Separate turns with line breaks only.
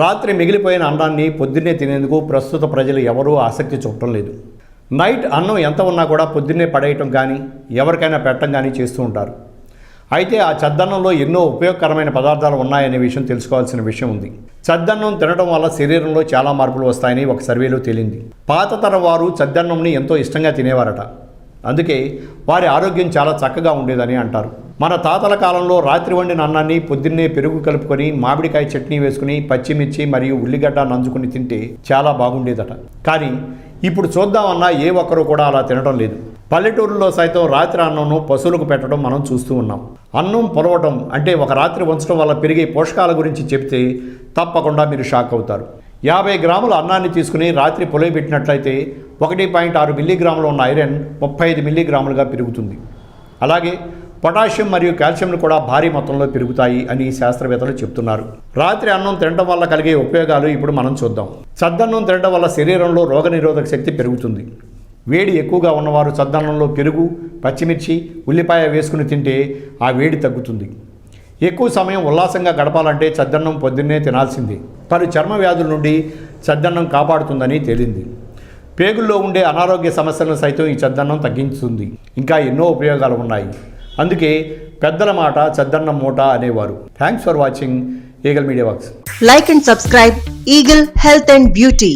రాత్రి మిగిలిపోయిన అన్నాన్ని పొద్దున్నే తినేందుకు ప్రస్తుత ప్రజలు ఎవరూ ఆసక్తి చూపటం లేదు. నైట్ అన్నం ఎంత ఉన్నా కూడా పొద్దున్నే పడేయటం కానీ ఎవరికైనా పెట్టడం కానీ చేస్తూ ఉంటారు. అయితే ఆ చద్దన్నంలో ఎన్నో ఉపయోగకరమైన పదార్థాలు ఉన్నాయనే విషయం తెలుసుకోవాల్సిన విషయం ఉంది. చద్దన్నం తినడం వల్ల శరీరంలో చాలా మార్పులు వస్తాయని ఒక సర్వేలో తేలింది. పాత తరం వారు చద్దన్నంని ఎంతో ఇష్టంగా తినేవారట. అందుకే వారి ఆరోగ్యం చాలా చక్కగా ఉండేదని అంటారు. మన తాతల కాలంలో రాత్రి వండిన అన్నాన్ని పొద్దున్నే పెరుగు కలుపుకొని మామిడికాయ చట్నీ వేసుకుని పచ్చిమిర్చి మరియు ఉల్లిగడ్డ నంచుకుని తింటే చాలా బాగుండేదట. కానీ ఇప్పుడు చూద్దామన్నా ఏ ఒక్కరూ కూడా అలా తినడం లేదు. పల్లెటూరులో సైతం రాత్రి అన్నంను పశువులకు పెట్టడం మనం చూస్తూ ఉన్నాం. అన్నం పొలవటం అంటే ఒక రాత్రి ఉంచడం వల్ల పెరిగే పోషకాల గురించి చెప్తే తప్పకుండా మీరు షాక్ అవుతారు. 50 గ్రాముల అన్నాన్ని తీసుకుని రాత్రి పొలవబెట్టినట్లయితే 1.6 మిల్లీగ్రాములు ఉన్న ఐరన్ 35 మిల్లీగ్రాములుగా పెరుగుతుంది. అలాగే పొటాషియం మరియు కాల్షియంలు కూడా భారీ మొత్తంలో పెరుగుతాయి అని శాస్త్రవేత్తలు చెప్తున్నారు. రాత్రి అన్నం తినడం వల్ల కలిగే ఉపయోగాలు ఇప్పుడు మనం చూద్దాం. చద్దన్నం తినడం వల్ల శరీరంలో రోగనిరోధక శక్తి పెరుగుతుంది. వేడి ఎక్కువగా ఉన్నవారు చద్దన్నంలో పెరుగు, పచ్చిమిర్చి, ఉల్లిపాయ వేసుకుని తింటే ఆ వేడి తగ్గుతుంది. ఎక్కువ సమయం ఉల్లాసంగా గడపాలంటే చద్దన్నం పొద్దున్నే తినాల్సిందే. పలు చర్మ వ్యాధుల నుండి చద్దన్నం కాపాడుతుందని తేలింది. పేగుల్లో ఉండే అనారోగ్య సమస్యలను సైతం ఈ చద్దన్నం తగ్గించుతుంది. ఇంకా ఎన్నో ఉపయోగాలు ఉన్నాయి. అందుకే పెద్దల మాట చద్దన్నం మూట అనేవారు. Thanks for watching eagle media works.
Like and subscribe Eagle Health and Beauty.